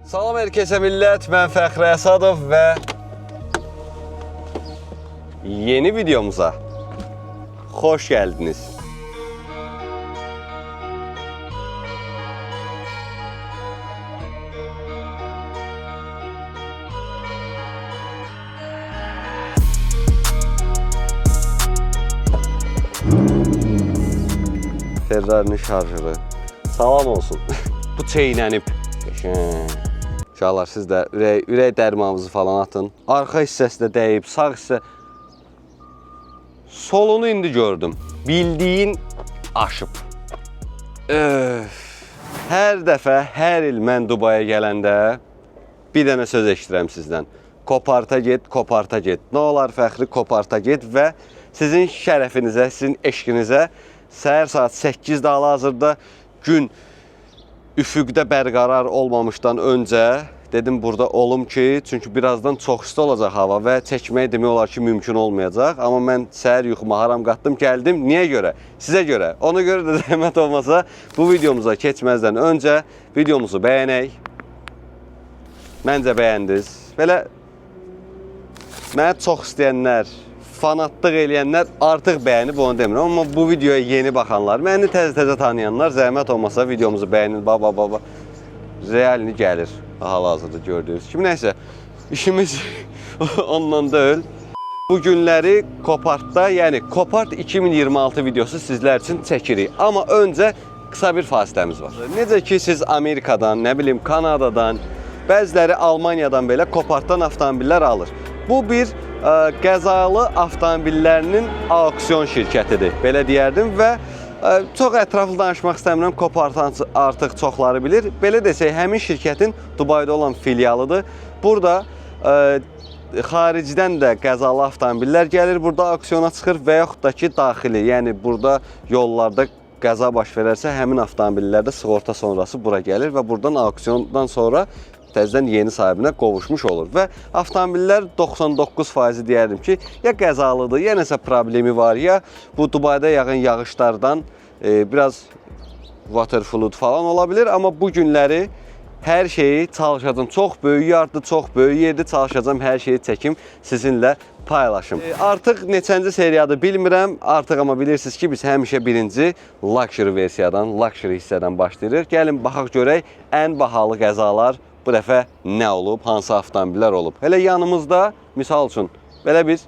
Salam herkese millət, mən Fəxri Əsadov və yeni videomuza xoş gəldiniz. Ferrari'nin şarjörü. Salam olsun. Bu çeynənib. Uşaqlar, siz də ürək dərmanınızı falan atın. Arxa hissəsi də dəyib, sağ hissə. Solunu indi gördüm. Bildiyin aşıb. Hər dəfə, hər il mən Dubaya gələndə bir dənə söz eşidirəm sizdən. Koparta get, koparta get. Nə olar Fəxri, koparta get və sizin şərəfinizə, sizin eşqinizə səhər saat 8-də hal-hazırda gün üfüqdə bərqərar olmamışdan öncə dedim burada olum ki, çünki birazdan çox isti olacaq hava və çəkmək demək olar ki, mümkün olmayacaq. Amma mən səhər yuxuma haram qatdım, gəldim. Niyə görə? Sizə görə. Ona görə də zəhmət olmasa bu videomuza keçməzdən öncə videomuzu bəyənək. Məncə bəyəndiniz. Belə mənə çox istəyənlər, fanatlıq eləyənlər artıq bəyənib, onu demirəm. Amma bu videoya yeni baxanlar, məni təzə-təzə tanıyanlar zəhmət olmasa videomuzu bəyənin. Baba. Realini gəlir. Hal-hazırda gördüyünüz kimi. Nəysə, işimiz ondan deyil. Bu günləri Kopartda, yəni Kopart 2026 videosu sizlər üçün çəkirik. Amma öncə qısa bir fasiləmiz var. Necə ki, siz Amerikadan, nə bilim, Kanadadan, bəziləri Almaniyadan belə Kopartdan avtomobillər alır. Bu bir qəzalı avtomobillərinin auksiyon şirkətidir, belə deyərdim və çox ətraflı danışmaq istəmirəm, Kopartın artıq çoxları bilir. Belə desək, həmin şirkətin Dubayda olan filialıdır. Burada xaricdən də qəzalı avtomobillər gəlir, burada auksiyona çıxır və yaxud da ki, daxili, yəni burada yollarda qəza baş verərsə, həmin avtomobillərdə sığorta sonrası bura gəlir və buradan auksiyondan sonra təzədən yeni sahibinə qovuşmuş olur. Və avtomobillər 99% deyərdim ki, ya qəzalıdır, ya nəsə problemi var, ya bu Dubayda yağan yağışlardan biraz water flood falan ola bilir. Amma bu günləri hər şeyi çalışacağım. Çox böyük yardı, çox böyük yerdə çalışacağım, hər şeyi çəkim, sizinlə paylaşım. Artıq neçənci seriyadır bilmirəm, artıq amma bilirsiniz ki, biz həmişə birinci luxury versiyadan, luxury hissədən başlayırıq. Gəlin, baxaq görək, ən bahalı qəzalar bu dəfə nə olub, hansı avtomobillər olub. Hələ yanımızda, misal üçün, belə bir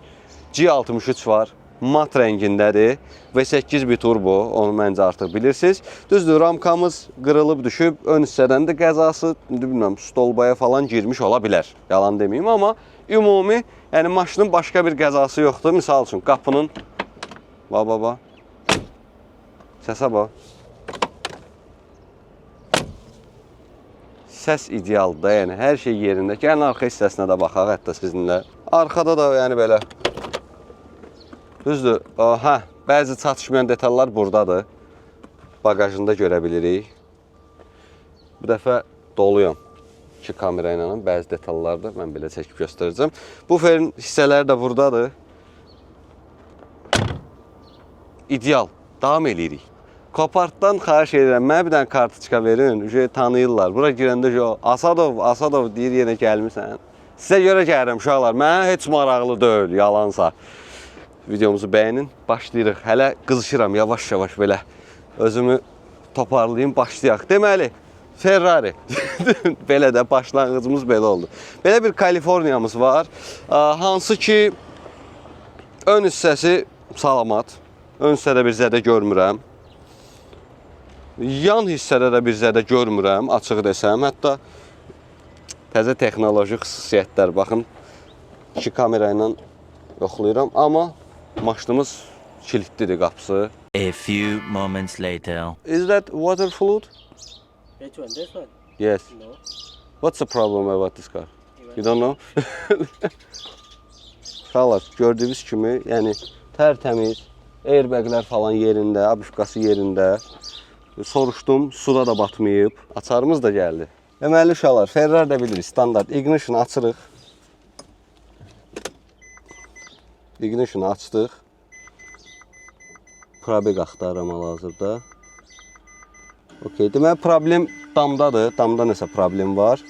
G63 var, mat rəngindədir və 8 bir turbo, onu məncə artıq bilirsiniz. Düzdür, ramkamız qırılıb düşüb, ön hissədən də qəzası, bilmirəm, stolbaya falan girmiş ola bilər, yalan deməyim, amma ümumi, yəni maşının başqa bir qəzası yoxdur. Misal üçün, qapının, baba, səsə bax. Səs idealdır da, yəni hər şey yerində. Gəlin arxa hissəsinə də baxaq hətta sizinlə. Arxada da yəni belə. Düzdür, bəzi çatışmayan detallar buradadır. Bagajında görə bilirik. Bu dəfə doluyam. 2 kamera ilə bəzi detallarda mən belə çəkib göstərəcəm. Buferin hissələri də buradadır. İdeal. Davam edirik. Kopartdan xahiş edirəm, mənə bir dənə kartıçka verin, tanıyırlar. Bura girəndə Asadov deyir, yenə gəlmirsən. Sizə görə gəlirəm, uşaqlar, mənə heç maraqlı deyil, yalansa. Videomuzu bəyənin, başlayırıq. Hələ qızışıram, yavaş-yavaş belə özümü toparlayayım, başlayaq. Deməli, Ferrari. Belə də başlanğıcımız belə oldu. Belə bir Kaliforniyamız var, hansı ki, ön hissəsi salamat, ön hissədə bir zədə görmürəm. Yan hissədə də bir zədə görmürəm, açıq desəm. Hətta təzə texnoloji xüsusiyyətlər, baxın, 2 kamera ilə yoxlayıram. Amma maşınımız kilitlidir qapısı. A few moments later. Is that water flood? Which one? This one? Yes. No. What's the problem about this car? You don't know? Uşaqlar, gördüyünüz kimi, yəni tərtəmiz, airbaglər falan yerində, abuşkası yerində. Soruşdum, suda da batmayıb. Açarımız da gəldi. Deməli uşaqlar, Ferrari də bilirik, standart. Ignition açırıq. Ignition açdıq. Probeg axtarıram hal-hazırda. Okey, deməli problem damdadır. Damda nəsə problem var.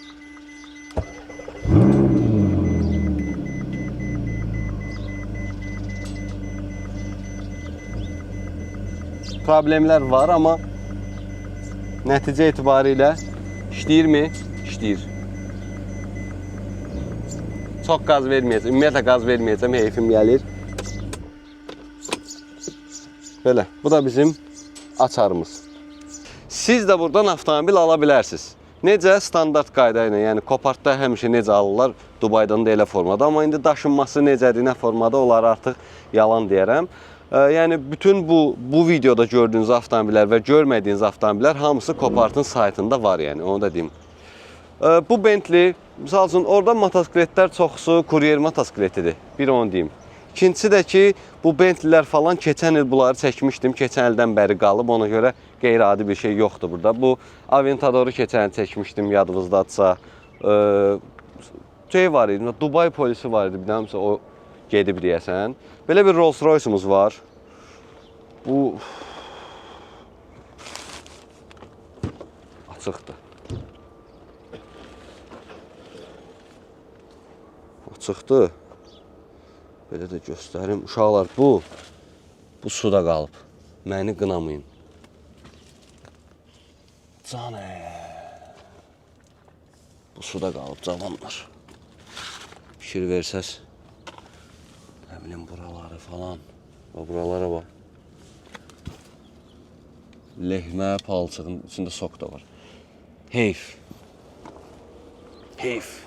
problemlər var, amma nəticə etibarilə işləyirmi? İşləyir. Çox qaz verməyəcəm. Ümumiyyətlə qaz verməyəcəm, heyfim gəlir. Belə, bu da bizim açarımız. Siz də buradan avtomobil ala bilərsiniz. Necə? Standart qayda ilə, yəni Copartda həmişə necə alırlar, Dubaydan da elə formada. Amma indi daşınması necədir, nə formada, onları artıq yalan deyərəm. Yəni bütün bu videoda gördüyünüz avtomobillər və görmədiyiniz avtomobillər hamısı Copartın saytında var, yəni onu da deyim. Bu Bentley, misal üçün, orada motosikletlər çoxsu kuryer motosikletidir, bir onu deyim. İkincisi də ki, bu Bentleylər falan keçən il bunları çəkmişdim, keçən ildən bəri qalıb, ona görə qeyri-adi bir şey yoxdur burada. Bu Aventadoru keçən il çəkmişdim, yadınızdadsa. Şey var idi, Dubai polisi var idi, bir dəmsə o gedib deyəsən. Belə bir Rolls Royce'umuz var. Bu açıqdır. Açıqdır. Belə də göstərim. Uşaqlar, bu suda qalıb. Məni qınamayın. Canə. Bu suda qalıb, cavanlar. Fikir versəz. Nə bilim, buraları falan. Buralara bax. Lehmə, palçığın içində sok da var. Heyf. Heyf.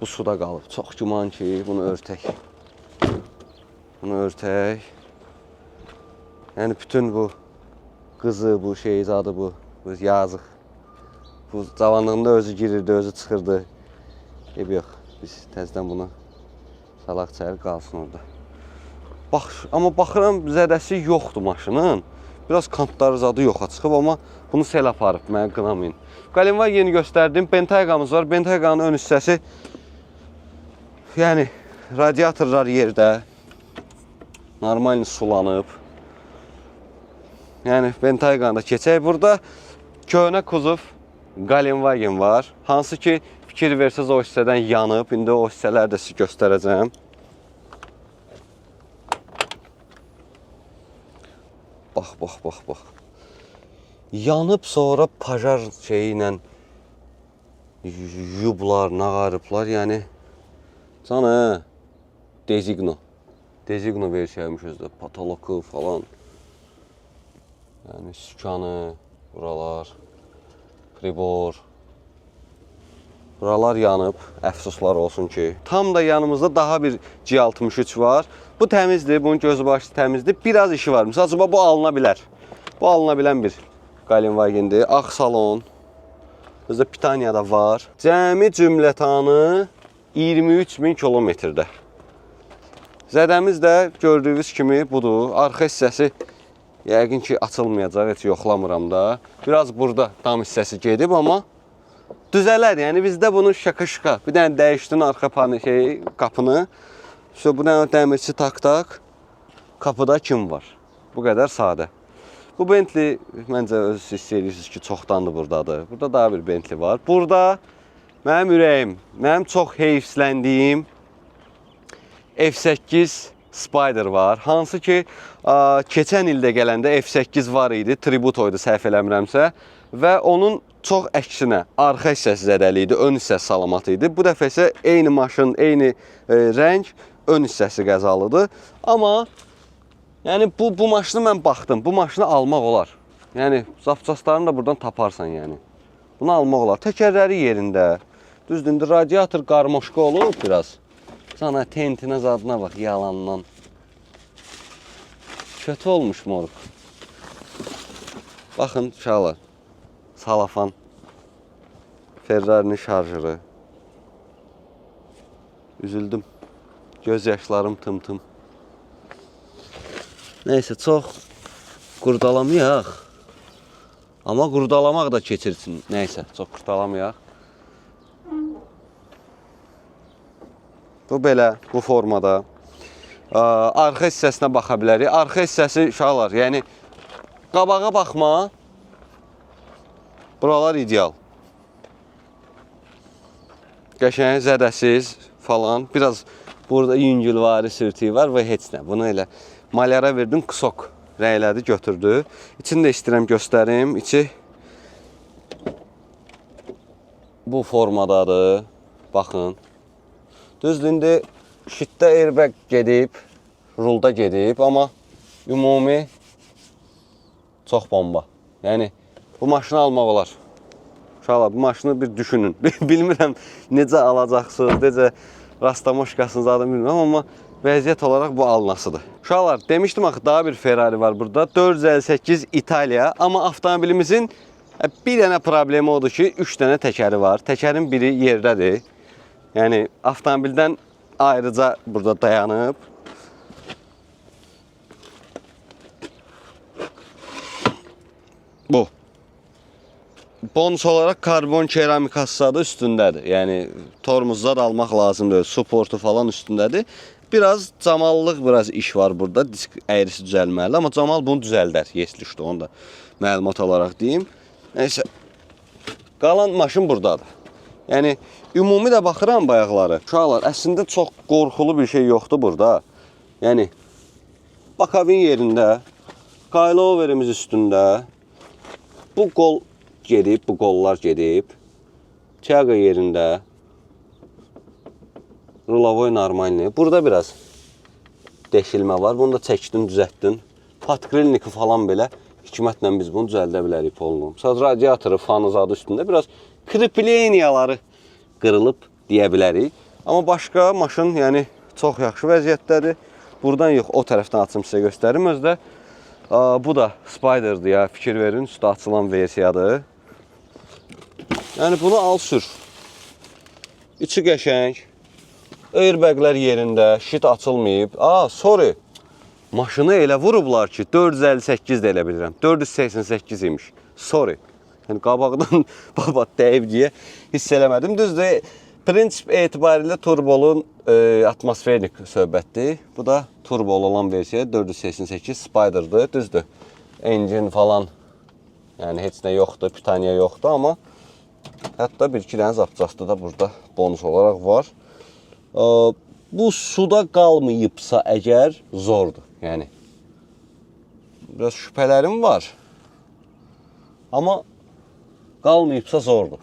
Bu suda qalıb. Çox güman ki, bunu örtək. Bunu örtək. Yəni bütün bu qızı, bu şey zadı bu yazıq. Bu cavanlığında özü girirdi, özü çıxırdı. Yox, biz təzədən bunu salaq çəyir, qalsın orada. Amma baxıram, zədəsi yoxdur maşının. Biraz kantları zadı yoxa çıxıb, amma bunu sel aparıb, mənə qınamayın. Qalenvageni göstərdim, Bentayqamız var. Bentayqanın ön hissəsi, yəni radiatorlar yerdə, normal sulanıb. Yəni Bentayqanda keçək. Burada köhnə kuzov Qalenvagen var. Hansı ki, fikir versəz o hissədən yanıb. İndi o hissələri də sizə göstərəcəm. Bax. Yanıb sonra pajar şeyi ilə yublar, nağarıblar. Yəni canı Dezigno versiyaymış özdə. Patoloku falan. Yəni sükanı, buralar, pribor. Buralar yanıb, əfsuslar olsun ki. Tam da yanımızda daha bir G63 var. Bu təmizdir, bunun gözü başı təmizdir. Biraz işi var. Məsələn, bu alına bilər. Bu alına bilən bir Qalenvagendir. Ağ salon. Özdə Pitaniya da var. Cəmi cümlətanı 23.000 kilometrdə. Zədəmiz də gördüyünüz kimi budur. Arxa hissəsi yəqin ki açılmayacaq, heç yoxlamıram da. Biraz burada dam hissəsi gedib, amma düzələr. Yəni bizdə bunu şaka-şaka. Bir dənə dəyişdin arxa qapını. Bu dənə dəmirçi tak. Qapıda kim var? Bu qədər sadə. Bu Bentley məncə öz hiss edirsiniz ki, çoxdandır buradadır. Burada daha bir Bentley var. Burada mənim ürəyim, mənim çox heyfsləndiyim F8 Spider var. Hansı ki, keçən ildə gələndə F8 var idi, tributoydu səhv eləmirəmsə. Və onun çox əksinə, arxa hissəsi zədəli idi, ön hissəsi salamat idi. Bu dəfə isə eyni maşın, eyni rəng, ön hissəsi qəzalıdır. Amma yəni bu maşını mən baxdım, bu maşını almaq olar. Yəni zapçaslarını da buradan taparsan yəni. Bunu almaq olar. Təkərləri yerində. Düzdür, indi radiator qarmoşka olub biraz. Sana tentinə zadına bax, yalandan. Kötü olmuş moruq. Baxın, uşaqlar. Salafan. Ferrari'nin şarjırı. Üzüldüm. Göz yaşlarım tım-tım. Neyse, çox qurdalamayaq. Amma qurdalamaq da keçirsin. Neyse, çox qurdalamayaq. Bu belə, bu formada. Arxa hissəsinə baxa bilərik. Arxa hissəsi, uşaqlar, yəni qabağa baxma. Buralar ideal. Qəşəng, zədəsiz falan. Biraz burada yüngülvari sürtüyü var və heç nə. Bunu elə malyara verdim, kusok. rəylədi, götürdü. İçini də istəyirəm göstərim. İçi bu formadadır. Baxın. Düzdür, indi şitdə airbag gedib, rulda gedib, amma ümumi çox bomba. Yəni, bu maşını almaq olar. Uşaqlar, bu maşını bir düşünün. Bilmirəm necə alacaqsınız, necə rastlamoşkasınız adını bilmirəm, amma vəziyyət olaraq bu alınasıdır. Uşaqlar, demişdim axı daha bir Ferrari var burada. 458 İtaliya, amma avtomobilimizin bir dənə problemi odur ki, 3 dənə təkəri var. Təkərin biri yerdədir. Yəni, avtomobildən ayrıca burada dayanıb. Bu. Bonus olaraq karbon keramikası da üstündədir. Yəni, tormuzlar almaq lazımdır. Supportu falan üstündədir. Biraz camallıq biraz iş var burada. Disk əyrisi düzəlməli. Amma Camal bunu düzəldər. Yesli onu da məlumat olaraq deyim. Neyse. Qalan maşın buradadır. Yəni, ümumi də baxıram bayaqları. Uşaqlar, əslində çox qorxulu bir şey yoxdur burada. Yəni, bakavin yerində, kayloverimiz üstündə, bu qol gedib, bu qollar gedib, Tiago yerində, Rulavoy normalni. Burada biraz deşilmə var. Bunu da çəkdim, düzəltdim. Patkrilniki falan belə hikmətlə biz bunu düzəldə bilərik polunu. Sadəcə radiatoru, fanı zadı üstündə biraz kripleniyaları qırılıb deyə bilərik. Amma başqa maşın yəni çox yaxşı vəziyyətdədir. Buradan yox, o tərəfdən açım sizə göstərim. Özdə bu da Spider'dır ya, fikir verin, üstə açılan versiyadır. Yəni bunu al sür. İçi qəşəng. Airbaglər yerində, şit açılmayıb. Sorry. Maşını elə vurublar ki, 458 də elə bilirəm. 488 imiş. Sorry. Yəni qabaqdan baba dəyib deyə hiss eləmədim. Düzdür, prinsip etibarilə turbolun atmosferik söhbətdir. Bu da turbolu olan versiya 488 Spider'dır. Düzdür. Engine falan yəni heç nə yoxdur, pitaniya yoxdur, amma hətta bir-iki dənə zapçastı da burada bonus olaraq var. Bu suda qalmayıbsa əgər zordur. Yəni biraz şübhələrim var. Amma qalmayıbsa zordur.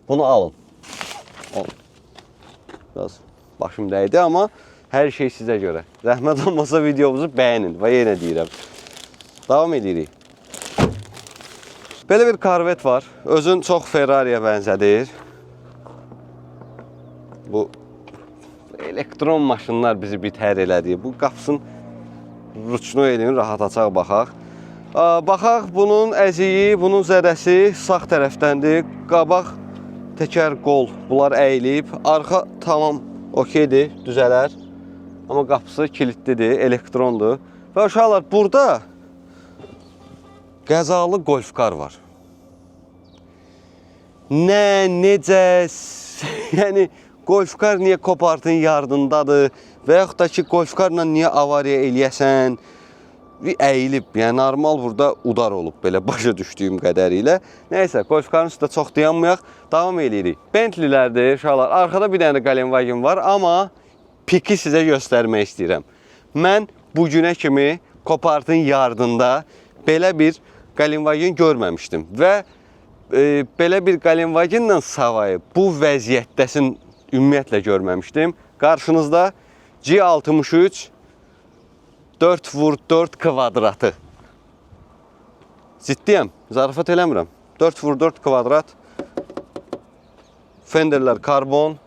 Bunu alın. Biraz başım dəydi, amma hər şey sizə görə. Zəhmət olmasa videomuzu bəyənin və yenə deyirəm. Davam edirik. Belə bir Corvette var. Özün çox Ferrari'yə bənzədir. Bu elektron maşınlar bizi bitər elədi. Bu qapısını ruçnu elin, rahat açaq baxaq. Baxaq, bunun əziyi, bunun zədəsi sağ tərəfdəndir. Qabaq təkər qol, bunlar əyilib. Arxa tamam okeydir, düzələr. Amma qapısı kilitlidir, elektrondur. Və uşaqlar, burada qəzalı golfkar var. Necə, yəni golfkar niyə kopartın yardındadır və yaxud da ki, golfkarla niyə avariya eləyəsən, əyilib, yəni normal burada udar olub, belə başa düşdüyüm qədərilə. Nəysə, golfkarın üstündə çox dayanmayaq, davam edirik. Bentley'lərdir, uşaqlar, arkada bir dənə Galenwagen var, amma piki sizə göstərmək istəyirəm. Mən bu günə kimi kopartın yardında belə bir Galenwagen görməmişdim və belə bir Galenwagenlə savayı bu vəziyyətdəsin ümumiyyətlə görməmişdim. Qarşınızda G63 4x4 kvadratı. Ciddiyəm, zarafat eləmirəm. 4x4 kvadrat. Fenderlər karbon.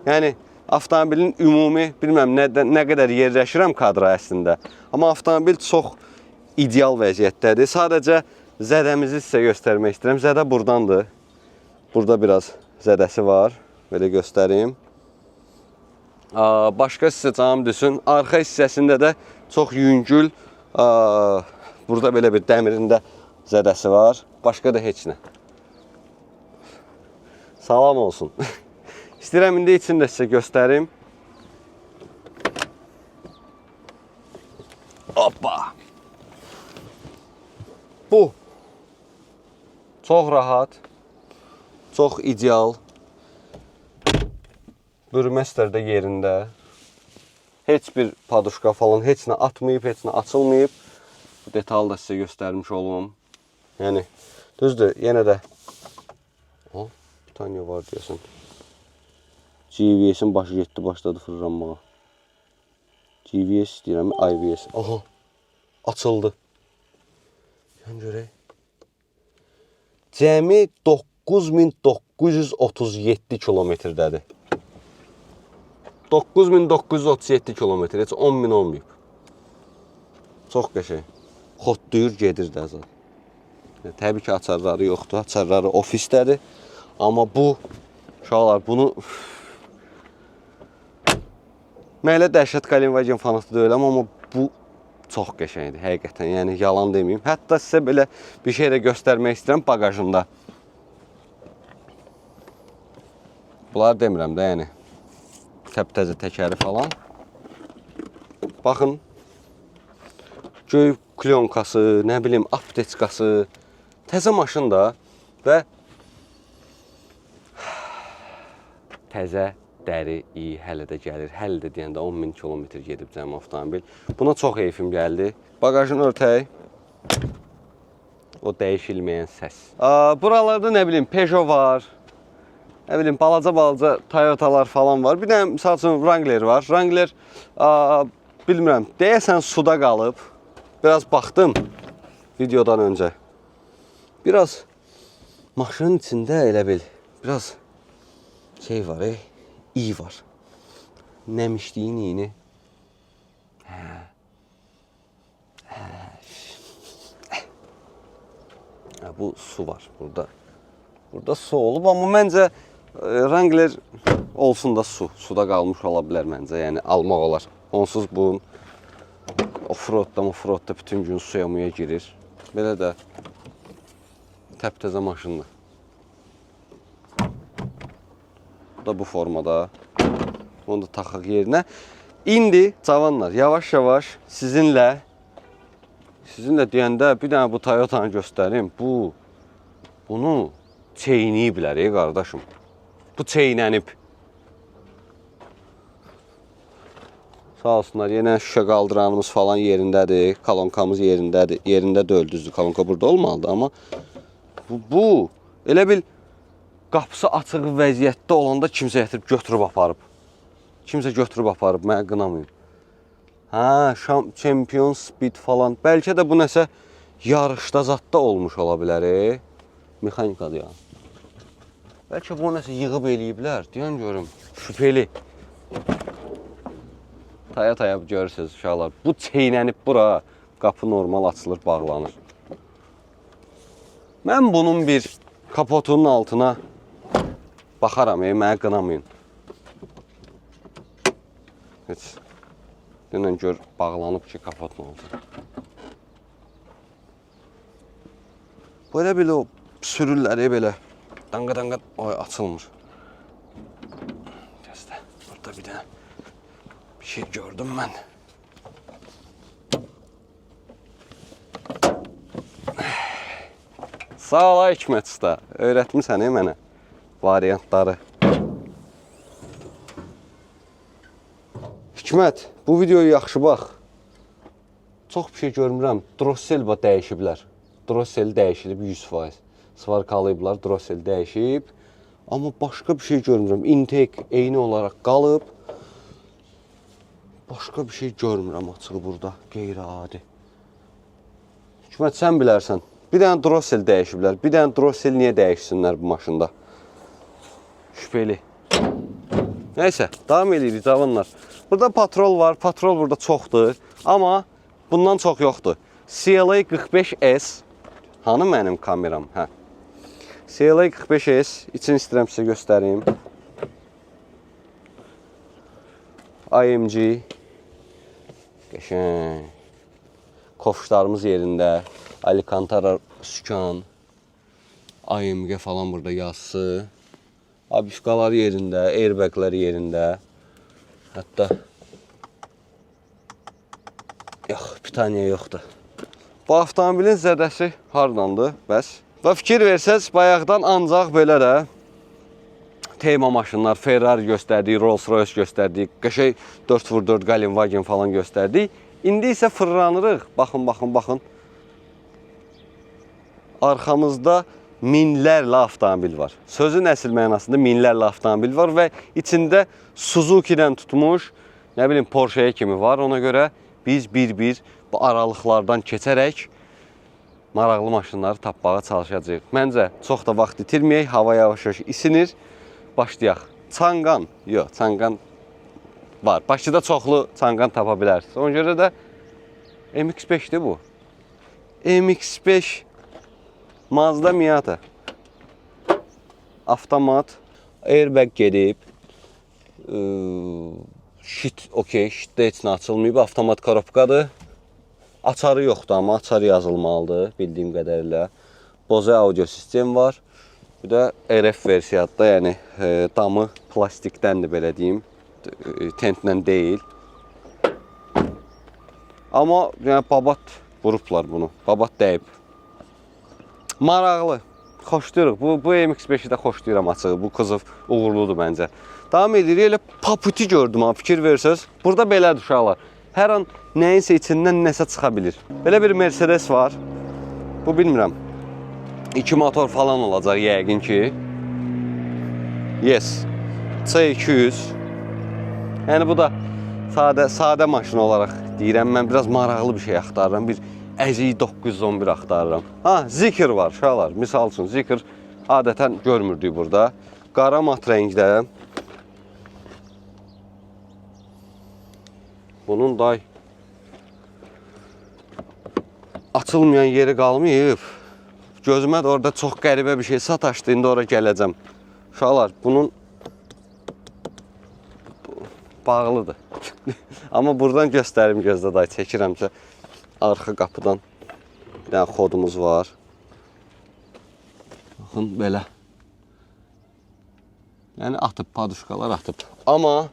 Yəni avtomobilin ümumi, bilməm nə qədər yerləşirəm kadra əslində. Amma avtomobil çox ideal vəziyyətdədir. Sadəcə zədəmizi sizə göstərmək istəyirəm. Zədə buradandır. Burada biraz zədəsi var. Belə göstəreyim. Başqa sizə canım düşsün. Arxa hissəsində də çox yüngül. Burada belə bir dəmirində zədəsi var. Başqa da heç nə. Salam olsun. İstəyirəm indi içini də sizə göstərim. Hoppa. Bu. Çox rahat. Çox ideal. Burmester də yerində. Heç bir paduşka falan heç nə atmayıb, heç nə açılmayıb. Detal da sizə göstərmiş olum. Yəni, düzdür, yenə də bir tane var deyəsən. GVS-in başı getdi, başladı fırlanmağa. GVS deyirəm, IVS. Aha, açıldı. Yəni görək. Cəmi 9937 kilometrdədir. 9937 kilometr, heç 10.000 olmayıb. Çox qəşəng. Xotduyur gedir də azad. Təbii ki, açarları yoxdur, açarları ofisdədir. Amma bu, uşaqlar, bunu... Mən elə dəhşət Galinvagen fanatı deyiləm, amma bu çox qəşəngdir, həqiqətən. Yəni, yalan deməyim. Hətta sizə belə bir şey də göstərmək istəyirəm bagajında. Bunlar demirəm də, yəni. Təptəzə təkəri falan. Baxın. Göy klyonkası, nə bilim, apteçkası. Təzə maşın da və təzə dəri iyi hələ də gəlir. Hələ də deyəndə 10.000 kilometr gedib cəmi avtomobil. Buna çox heyfim gəldi. Bagajını örtək. O dəyişilməyən səs. Buralarda nə bilim Peugeot var. Nə bilim balaca Toyotalar falan var. Bir də misal üçün Wrangler var. Wrangler bilmirəm, deyəsən suda qalıb. Biraz baxdım videodan öncə. Biraz maşının içində elə bil biraz şey var, iyi var. Nəmişliyin iyini. Bu su var burada. Burada su olub, amma məncə Wrangler olsun da su. Suda qalmış ola bilər məncə, yəni almaq olar. Onsuz bu offroadda bütün gün suya muya girir. Belə də təptəzə maşındır. Bu da bu formada. Onu da taxaq yerinə. İndi cavanlar, yavaş-yavaş sizinlə deyəndə bir dənə bu Toyota'nı göstərim. Bunu çeynəyiblər, qardaşım. Bu çeynənib. Sağ olsunlar, yenə şüşə qaldıranımız falan yerindədir. Kolonkamız yerindədir. Yerində deyil, düzdür. Kolonka burada olmalıdır, amma bu elə bil qapısı açıq vəziyyətdə olanda kimsə gətirib götürüb aparıb. Kimsə götürüb aparıb, mənə qınamayın. Champion Speed falan. Bəlkə də bu nəsə yarışda zadda olmuş ola bilər. Mexanikadır ya. Bəlkə bu nəsə yığıb eləyiblər. Deyən görüm. Şübheli. Taya görürsünüz uşaqlar. Bu çeynənib bura. Qapı normal açılır, bağlanır. Mən bunun bir kapotunun altına baxaram, mənə qınamayın. Heç. Dünən gör, bağlanıb ki, kapotun altına. Belə belə o sürürləri belə. Danqa, açılmır. Dəstə, burada bir dənə bir şey gördüm mən. Sağ ol Hikmət usta, öyrətmisən mənə variantları. Hikmət, bu videoyu yaxşı bax. Çox bir şey görmürəm. Drossel dəyişiblər. Drossel dəyişilib 100%. Svarkalayıblar, drossel dəyişib. Amma başqa bir şey görmürəm. Intake eyni olaraq qalıb. Başqa bir şey görmürəm açığı burada. Qeyri-adi. Hikmət, sən bilərsən. Bir dənə drossel dəyişiblər. Bir dənə drossel niyə dəyişsinlər bu maşında? Şübheli. Nəysə, davam edirik cavanlar. Burada patrol var. Patrol burada çoxdur. Amma bundan çox yoxdur. CLA 45S. Hanı mənim kameram? CLA 45S. İçini istəyirəm sizə göstəreyim. AMG. Qəşəng. Kofşlarımız yerində. Alcantara sükan. AMG falan burada yazısı. Abişqalar yerində, airbaglər yerində. Hətta yox, bir tane yoxdur. Bu avtomobilin zədəsi hardandır? Bəs. Və fikir versəz, bayaqdan ancaq belə də Tema maşınlar, Ferrari göstərdik, Rolls-Royce göstərdik, qəşəng 4x4 Galinvagen falan göstərdik. İndi isə fırlanırıq. Baxın. arxamızda minlərlə avtomobil var. Sözün əsl mənasında minlərlə avtomobil var və içində Suzuki-dən tutmuş, nə bilim Porsche-yə kimi var. Ona görə biz bir-bir bu aralıqlardan keçərək maraqlı maşınları tapmağa çalışacağıq. Məncə çox da vaxt itirməyək, hava yavaş-yavaş isinir. Başlayaq. Çanqan, yox, Çanqan var. Bakıda çoxlu Çanqan tapa bilərsiniz. Ona görə də MX-5'dir bu. MX-5 Mazda Miata. Avtomat, airbag gedib. Shit, okey, shitdə heç nə açılmayıb. Avtomat korobkadır. Açarı yoxdur, amma açarı yazılmalıdır bildiyim qədərilə. Bose audio sistem var. Bir də RF versiyada, yəni damı plastikdəndir belə deyim. Tentlə deyil. Amma yəni babat vurublar bunu. Babat dəyib. Maraqlı. Xoşlayırıq. Bu MX-5'i də xoşlayıram açığı. Bu kuzov uğurludur məncə. Davam edirik. Elə paputi gördüm ha, fikir versəz. Burada belədir uşaqlar. Hər an nəyinsə içindən nəsə çıxa bilir. Belə bir Mercedes var. Bu bilmirəm. 2 motor falan olacaq yəqin ki. Yes. C200. Yəni bu da sadə maşın olaraq deyirəm. Mən biraz maraqlı bir şey axtarıram. Bir Əzi 911 axtarıram. Ha, Zikr var uşaqlar. Misal üçün Zikr adətən görmürdük burada. Qara mat rəngdə. Bunun day açılmayan yeri qalmayıb. Gözümə də orada çox qəribə bir şey sataşdı. İndi ora gələcəm. Uşaqlar, bunun bağlıdır. Amma buradan göstərim gözdə day çəkirəmsə. Arxa qapıdan bir dənə xodumuz var. Baxın, belə. Yəni atıb, paduşkalar atıb. Amma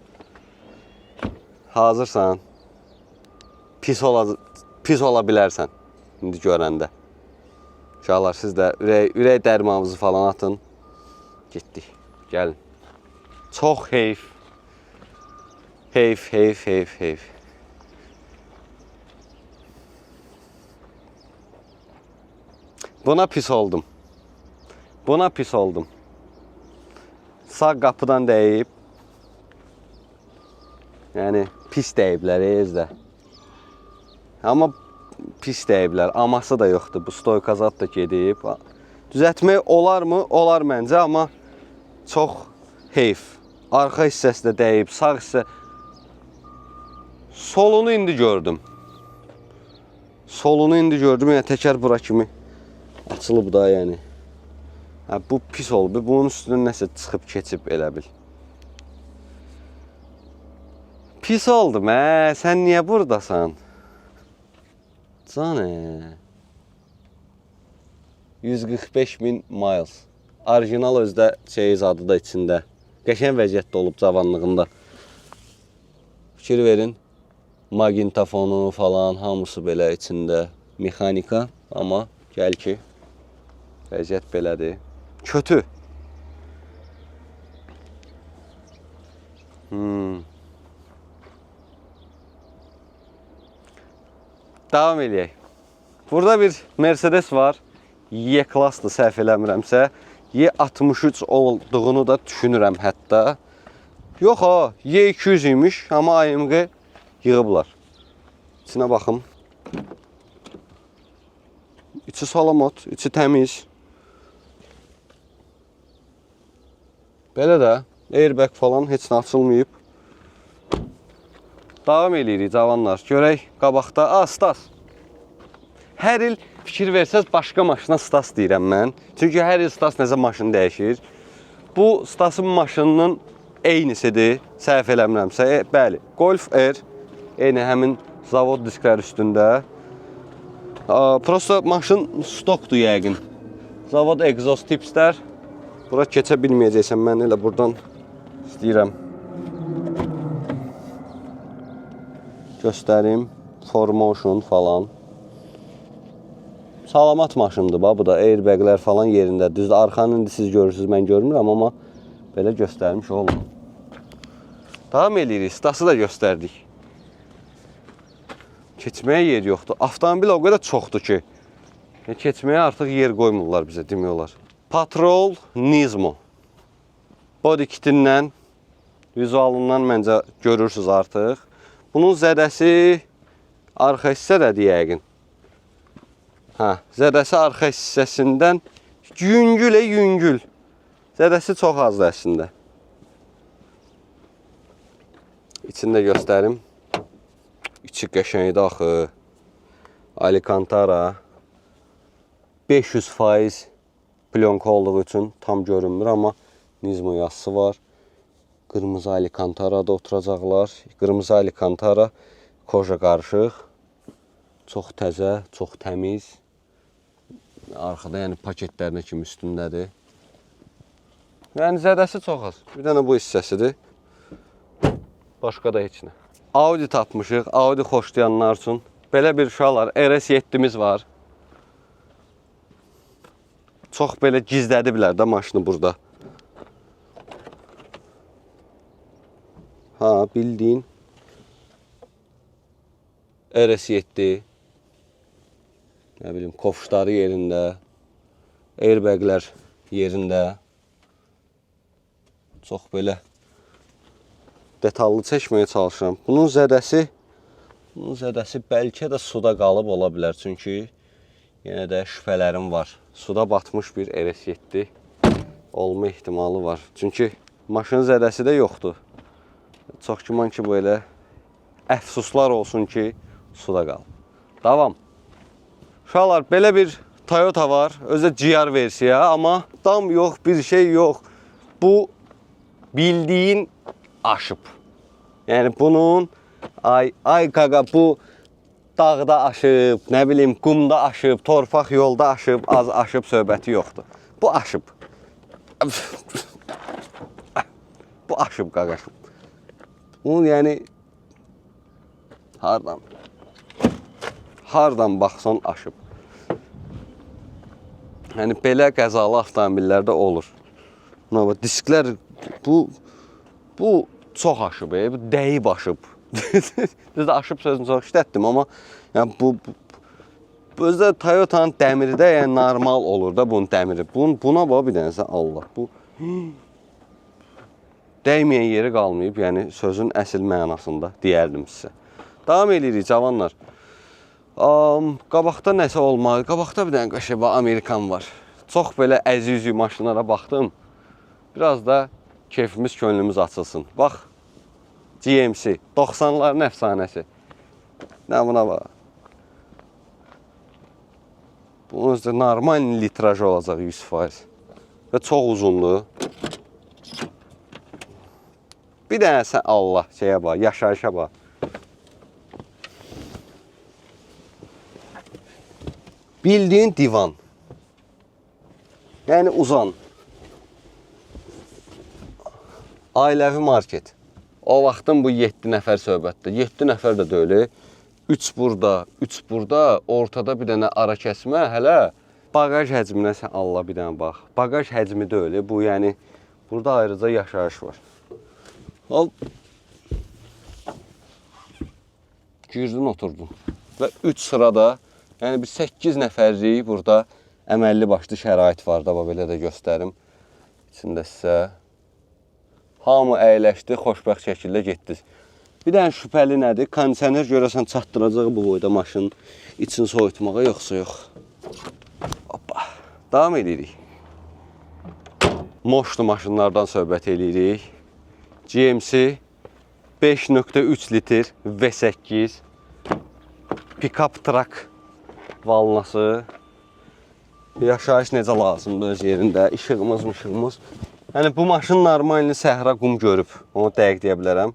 hazırsan, pis ola bilərsən indi görəndə. Uşaqlar, siz də ürək dərmanınızı falan atın. Getdik, gəlin. Çox heyf. Heyf. Buna pis oldum. Sağ qapıdan dəyib. Yəni pis dəyiblər ezdə. Amma pis dəyiblər. Aması da yoxdur. Bu stoyka zad da gedib. Düzəltmək olarmı? Olar məncə, amma çox heyf. Arxa hissəsi də dəyib, sağ hissə. Solunu indi gördüm. Yəni təkər bura kimi açılıb da, yəni. Bu pis oldu. Bunun üstündən nəsə çıxıb keçib elə bil. Pis oldum, sən niyə buradasan? Canə. 145.000 miles. Orijinal özdə adı da içində. Qəşəng vəziyyətdə olub cavanlığında. Fikir verin. Maqintafonu falan hamısı belə içində. Mexanika, amma gəl ki vəziyyət belədir. Kötü. Davam edək. Burada bir Mercedes var. Y-klasdır, səhv eləmirəmsə. Y63 olduğunu da düşünürəm hətta. Yox ha, Y200 imiş, amma AMG yığıblar. İçinə baxım. İçi salamot, içi təmiz. Belə də airbag falan heç nə açılmayıb. Davam edirik cavanlar. Görək qabaqda. Stas. Hər il fikir versəz başqa maşına Stas deyirəm mən. Çünki hər il Stas nəzə maşın dəyişir. Bu Stasın maşınının eynisidir. Səhv eləmirəmsə. Bəli. Golf R. Eyni həmin zavod disklər üstündə. Prosta maşın stokdur yəqin. Zavod egzoz tipslər. Bura keçə bilməyəcəksən. Mən elə buradan istəyirəm. Göstərim. 4Motion falan. Salamat maşındır. Bu da airbaglər falan yerində. Düzdür, arxanı indi siz görürsünüz, mən görmürəm, amma belə göstərmiş olun. Davam edirik. Stas'ı da göstərdik. Keçməyə yer yoxdur. Avtomobil o qədər çoxdur ki, Keçməyə artıq yer qoymurlar bizə, demək olar. Patrol Nismo. Body kitindən, vizualından məncə görürsünüz artıq. Bunun zədəsi arxa hissədədir yəqin. Zədəsi arxa hissəsindən yüngül. Zədəsi çox azdır əslində. İçini də göstərim. İçi qəşəngdir axı. Alcantara 500% plyonka olduğu üçün tam görünmür, amma Nismo yazısı var. Qırmızı Alcantara'da oturacaqlar. Qırmızı Alcantara, koja qarışıq. Çox təzə, çox təmiz. Arxada yəni paketlərinə kimi üstündədir. Yəni zədəsi çox az. Bir dənə bu hissəsidir. Başqa da heç nə. Audi tapmışıq. Audi xoşlayanlar üçün. Belə bir uşaqlar, RS7'miz var. Çox belə gizlədiblər də maşını burada. Bildiyin RS7. Nə bilim, kofşları yerində. Airbaglər yerində. Çox belə detallı çəkməyə çalışıram. Bunun zədəsi bəlkə də suda qalıb ola bilər. Çünki yenə də şübhələrim var. Suda batmış bir RS7 olma ehtimalı var. Çünki maşının zədəsi də yoxdur. Çox güman ki, belə əfsuslar olsun ki, suda qalıb. Davam. Uşaqlar, belə bir Toyota var. Özü GR versiya, amma dam yox, bir şey yox. Bu bildiyin aşıb. Yəni bunun ay qaqa bu dağda aşıb, nə bilim qumda aşıb, torpaq yolda aşıb, az aşıb söhbəti yoxdur. Bu aşıb. Bu aşıb qaqaşıb. Bunun yəni hardan baxsan aşıb. Yəni belə qəzalı avtomobillərdə olur. Disklər bu çox aşıb, bu dəyib aşıb. Düzdür, aşıb sözünü çox işlətdim, amma yəni bu özdə Toyota'nın dəmiri də yəni normal olur da bunun dəmiri. Buna bax bir dənəsə Allah. Bu dəyməyən yeri qalmayıb, yəni sözün əsl mənasında deyərdim sizə. Davam edirik cavanlar. Qabaqda nəsə olmalı. Qabaqda bir dənə qəşəng Amerikan var. Çox belə əziz maşınlara baxdım. Biraz da keyfimiz, könlümüz açılsın. Bax, GMC, 90'ların əfsanəsi. Nə buna bax. Bunun özü normal litrajı olacaq 100%. Və çox uzunluğu. Bir dənəsə Allah şeyə bax, yaşayışa bax. Bildiyin divan. Yəni uzan. Ailəvi market. O vaxtın bu 7 nəfər söhbətdə. 7 nəfər də deyil. 3 burada, 3 burada, ortada bir dənə ara kəsmə, hələ bagaj həcminə sən Allah bir dənə bax. Bagaj həcmi deyil. Bu yəni burada ayrıca yaşayış var. Al. Girdin, oturdun. Və 3 sırada, yəni bir 8 nəfərlik burada əməlli başlı şərait var da, belə də göstərim. İçində sizə. Hamı əyləşdi, xoşbəxt şəkildə getdi. Bir dənə şübhəli nədir? Kondisioner görəsən çatdıracaq bu boyda maşının içini soyutmağa, yoxsa yox. Hoppa. Davam edirik. Moşlu maşınlardan söhbət edirik. GMC 5.3 litr V8 pick-up truck valnası. Yaşayış necə lazımdır öz yerində, işığımız. Yəni bu maşın normalini səhra qum görüb, onu dəqiq deyə bilərəm.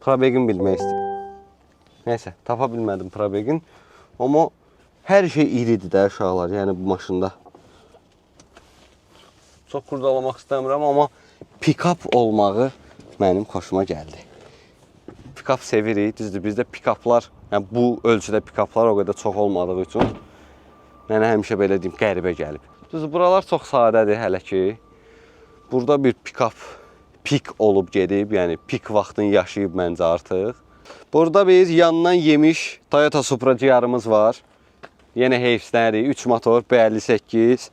Probegin bilmək istəyirəm. Nəysə, tapa bilmədim probegin. Amma hər şey iridir də uşaqlar, yəni bu maşında. Çox qurdalamaq istəmirəm, amma pick-up olmağı mənim xoşuma gəldi. Pick-up sevirik, düzdür, bizdə pick-uplar, yəni bu ölçüdə pick-uplar o qədər çox olmadığı üçün mənə həmişə belə deyim, qəribə gəlib. Düzdür, buralar çox sadədir hələ ki. Burada bir pick-up pik olub gedib, yəni pik vaxtını yaşayıb məncə artıq. Burada biz yandan yemiş Toyota Supra GR-ımız var. Yenə heyfsləri, 3 motor, B58.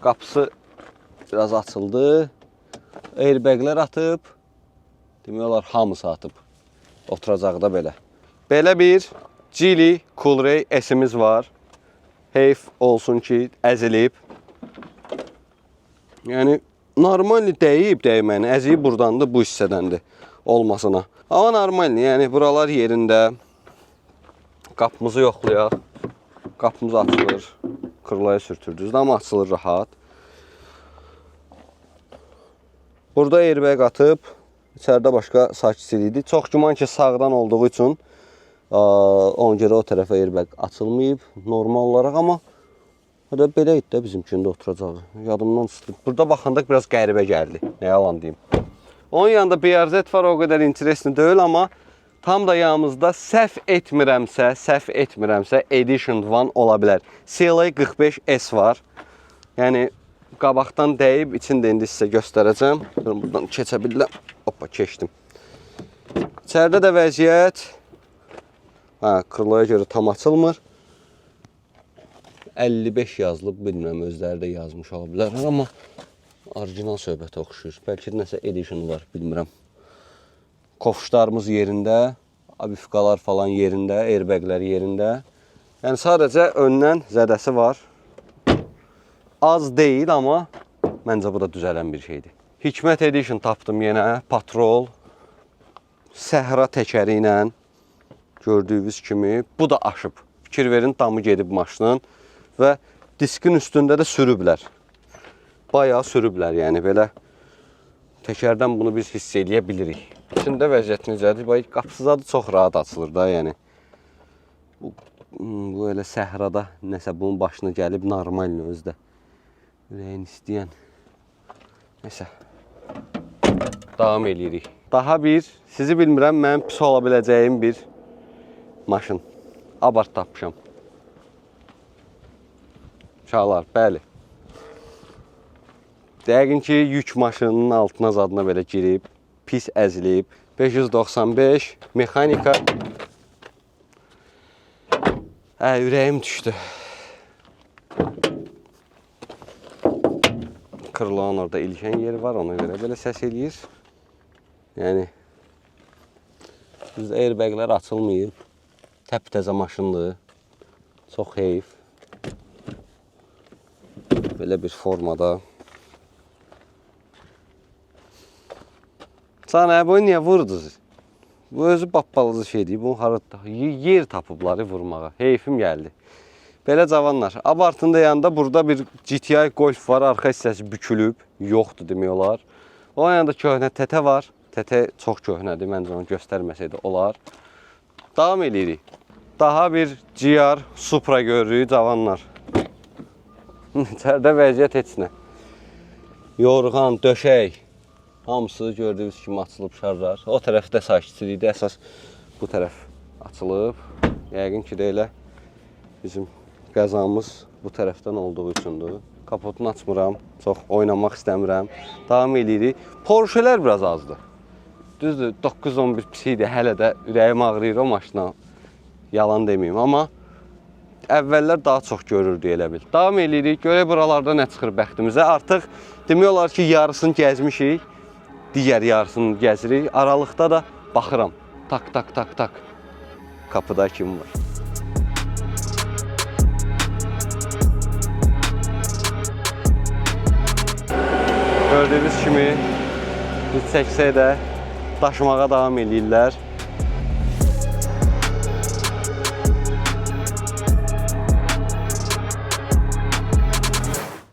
Qapısı biraz açıldı. Airbaglər atıb. Demək olar hamısı atıb. Oturacaqda belə. Belə bir Geely Coolray S-imiz var. Heyf olsun ki, əzilib. Yəni normal dəyib dəyməni, əziyib burdandır, bu hissədəndir olmasına. Amma normal, yəni buralar yerində. Qapımızı yoxlayaq. Qapımız açılır. Krılaya sürtürdünüz, amma açılır rahat. Burada airbag atıb, içəridə başqa sakitçilikdir. Çox güman ki, sağdan olduğu üçün ona görə o tərəfə airbag açılmayıb normal olaraq, amma belə idi də bizimkində oturacağı. Yadımdan çıxdı. Burada baxanda biraz qəribə gəldi. Nə yalan deyim. Onun yanında BRZ var, o qədər interesli deyil, amma tam da yanımızda səhv etmirəmsə Edition One ola bilər. CLA 45S var. Yəni qabaqdan dəyib, içində indi sizə göstərəcəm. Buradan keçə bilirəm. Hoppa, keçdim. İçəridə də vəziyyət krılaya görə tam açılmır. 55 yazılıb, bilmirəm, özləri də yazmış ola bilər, amma orijinal söhbətə oxşuyur. Bəlkə nəsə Edition var, bilmirəm. Kofşlarımız yerində, abifkalar falan yerində, airbaglər yerində. Yəni sadəcə öndən zədəsi var. Az deyil, amma məncə bu da düzələn bir şeydir. Hikmət Edition tapdım yenə, patrol, səhra təkəri ilə gördüyünüz kimi. Bu da aşıb. Fikir verin, damı gedib maşının və diskin üstündə də sürüblər. Bayağı sürüblər, yəni belə təkərdən bunu biz hiss eləyə bilirik. İçində vəziyyət necədir? Qapısı zadı çox rahat açılır da, yəni. Bu elə səhrada nəsə bunun başına gəlib normal özdə. Ürəyin istəyən. Nəsə. Davam eləyirik. Daha bir, sizi bilmirəm, mənim pis ola biləcəyim bir maşın. Abart tapmışam. Uşaqlar, bəli. Dəqiqin ki, yük maşınının altına zadına belə girib, pis əzilib. 595 mexanika. Ürəyim düşdü. Kırılan orada ilişən yeri var, ona görə belə səs eləyir. Yəni, bizdə airbaglər açılmayıb. Təp-təzə maşındır. Çox heyf. Belə bir formada. Sana bu niyə vurdunuz? Bu özü bappalıcı şeydir. Bu yer tapıbları vurmağa. Heyfim gəldi. Belə cavanlar. Abartında yanında burada bir GTI Golf var. Arxa hissəsi bükülüb. Yoxdur demək olar. Onun yanında köhnə tətə var. Tətə çox köhnədir. Məncə onu göstərməsəydi olar. Davam edirik. Daha bir GR Supra görürük cavanlar. İçəridə vəziyyət heç nə. Yorğan, döşək. Hamısı gördüyünüz kimi açılıb şarlar. O tərəfdə sakitçilikdir. Əsas bu tərəf açılıb. Yəqin ki də elə bizim qəzamız bu tərəfdən olduğu üçündür. Kapotunu açmıram. Çox oynamaq istəmirəm. Davam edirik. Porsche-lər biraz azdır. Düzdür, 911 pis idi. Hələ də ürəyim ağrıyır o maşına. Yalan deməyim. Amma əvvəllər daha çox görürdük elə bil. Davam edirik. Görək buralarda nə çıxır bəxtimizə. Artıq demək olar ki, yarısını gəzmişik. Digər yarısını gəzirik. Aralıqda da baxıram. Tak, tak, tak, tak. Kapıda kim var? Gördüyünüz kimi biz çəksək də daşımağa davam edirlər.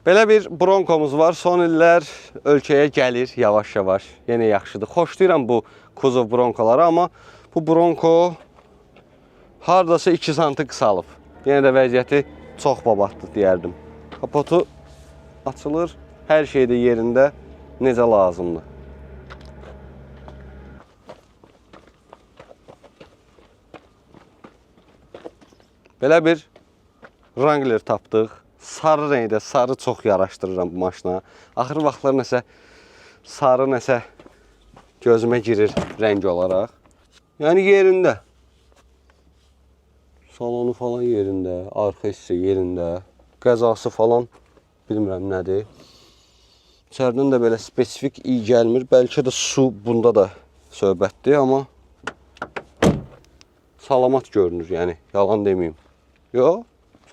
Belə bir Bronkomuz var. Son illər ölkəyə gəlir yavaş-yavaş. Yenə yaxşıdır. Xoşlayıram bu kuzov Bronkoları, amma bu Bronko hardasa 2 sm qısalıb. Yenə də vəziyyəti çox babatdır deyərdim. Kapotu açılır. Hər şey də yerində necə lazımdır. Belə bir Wrangler tapdıq. Sarı rəngdə, sarı çox yaraşdırıram bu maşına. Axır vaxtlar nəsə sarı nəsə gözümə girir rəng olaraq. Yəni yerində. Salonu falan yerində, arxa hissə yerində. Qəzası falan bilmirəm nədir. İçərdən də belə spesifik iyi gəlmir. Bəlkə də su bunda da söhbətdir, amma salamat görünür, yəni yalan deməyim. Yox,